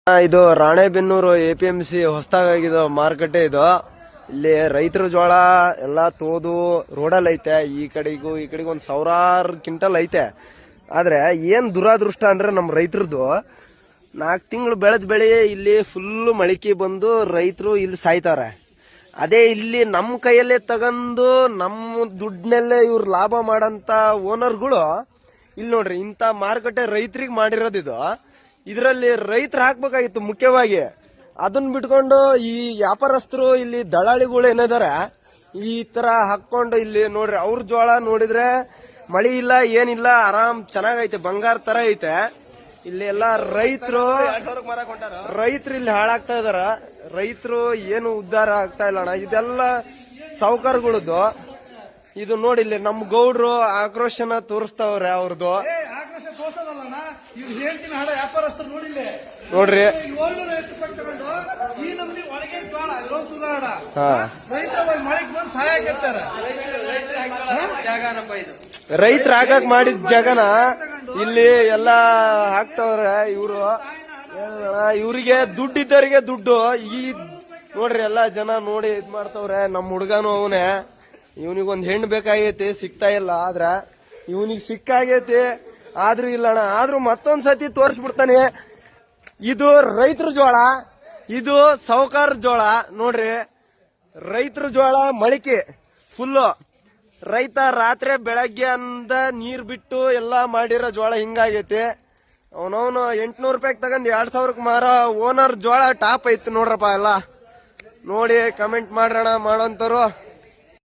ಇದು ರಾಣೆಬೆನ್ನೂರು APMC ಹೊಸದಾಗಿರೋ ಮಾರುಕಟ್ಟೆ ಇದು. ಇಲ್ಲಿ ರೈತರ ಜೋಳ ಎಲ್ಲಾ ತೋದು ರೋಡಲ್ಲಿ ಐತೆ. ಈ ಕಡೆಗೂ ಒಂದ್ 1000 ಕ್ವಿಂಟಲ್ ಐತೆ. ಆದ್ರೆ ಏನ್ ದುರಾದೃಷ್ಟ ಅಂದ್ರೆ ನಮ್ ರೈತರದು 4 ತಿಂಗಳು ಬೆಳೆದ ಬೆಳೆ ಇಲ್ಲಿ ಫುಲ್ ಮಳಿಕೆ ಬಂದು ರೈತರು ಇಲ್ಲಿ ಸಾಯ್ತಾರೆ. ಅದೇ ಇಲ್ಲಿ ನಮ್ ಕೈಯಲ್ಲೇ ತಗೊಂಡು ನಮ್ಮ ದುಡ್ಡನ್ನಲ್ಲೇ ಇವ್ರು ಲಾಭ ಮಾಡಂತ ಓನರ್ಗಳು ಇಲ್ಲಿ ನೋಡ್ರಿ ಇಂತ ಮಾರುಕಟ್ಟೆ ರೈತರಿಗೆ ಮಾಡಿರೋದಿದು. ಇದರಲ್ಲಿ ರೈತರು ಹಾಕ್ಬೇಕಾಗಿತ್ತು ಮುಖ್ಯವಾಗಿ. ಅದನ್ನ ಬಿಟ್ಕೊಂಡು ಈ ವ್ಯಾಪಾರಸ್ಥರು ಇಲ್ಲಿ ದಳ್ಳಾಳಿಗಳು ಏನಿದಾರೆ ಈ ತರ ಹಾಕೊಂಡು ಇಲ್ಲಿ ನೋಡ್ರಿ ಅವ್ರ ಜೋಳ ನೋಡಿದ್ರೆ ಮಳಿ ಇಲ್ಲ ಏನಿಲ್ಲ, ಆರಾಮ್ ಚೆನ್ನಾಗೈತೆ, ಬಂಗಾರ ತರ ಐತೆ. ಇಲ್ಲಿ ಎಲ್ಲಾ ರೈತರು ಇಲ್ಲಿ ಹಾಳಾಗ್ತಾ ಇದಾರ. ರೈತರು ಏನು ಉದ್ಧಾರ ಆಗ್ತಾ ಇಲ್ಲ ಅಣ್ಣ. ಇದೆಲ್ಲ ಸಾಹುಕಾರಗಳದ್ದು. ಇದು ನೋಡಿ ಇಲ್ಲಿ ನಮ್ ಗೌಡ್ರು ಆಕ್ರೋಶನ ತೋರಿಸ್ತಾವ್ರೆ ಅವ್ರದ್ದು. ನೋಡ್ರಿ ರೈತರ ಹಾಕಕ್ ಮಾಡಿದ ಜಾಗನ ಇಲ್ಲಿ ಎಲ್ಲಾ ಹಾಕ್ತವ್ರೆ ಇವ್ರು. ಇವ್ರಿಗೆ ದುಡ್ಡು ಇದ್ದವರಿಗೆ ದುಡ್ಡು. ಈ ನೋಡ್ರಿ ಎಲ್ಲಾ ಜನ ನೋಡಿ ಇದ್ ಮಾಡ್ತವ್ರೆ. ನಮ್ ಹುಡುಗನು ಅವನೇ, ಇವನಿಗೊಂದ್ ಹೆಣ್ಣು ಬೇಕಾಗೈತಿ, ಸಿಗ್ತಾ ಇಲ್ಲ. ಆದ್ರ ಇವನಿಗೆ ಸಿಕ್ಕಾಗೈತಿ, ಆದ್ರೂ ಇಲ್ಲಣ್ಣ. ಆದ್ರೂ ಮತ್ತೊಂದ್ಸತಿ ತೋರಿಸ್ಬಿಡ್ತಾನೆ. ಇದು ರೈತರ ಜೋಳ, ಇದು ಸಾಹುಕಾರ ಜೋಳ. ನೋಡ್ರಿ ರೈತರ ಜೋಳ ಮಳಿಕೆ ಫುಲ್ಲು. ರೈತ ರಾತ್ರಿ ಬೆಳಗ್ಗೆ ಅಂದ ನೀರ್ ಬಿಟ್ಟು ಎಲ್ಲಾ ಮಾಡಿರೋ ಜೋಳ ಹಿಂಗಾಗೈತಿ. ಅವನವನು 800 ರೂಪಾಯಿಗೆ ತಗೊಂಡ್ 2000ಕ್ಕೆ ಮಾರ ಓನರ್ ಜೋಳ ಟಾಪ್ ಐತಿ ನೋಡ್ರಪ್ಪ. ಎಲ್ಲ ನೋಡಿ ಕಮೆಂಟ್ ಮಾಡ್ರಣ ಮಾಡೋಂತರು.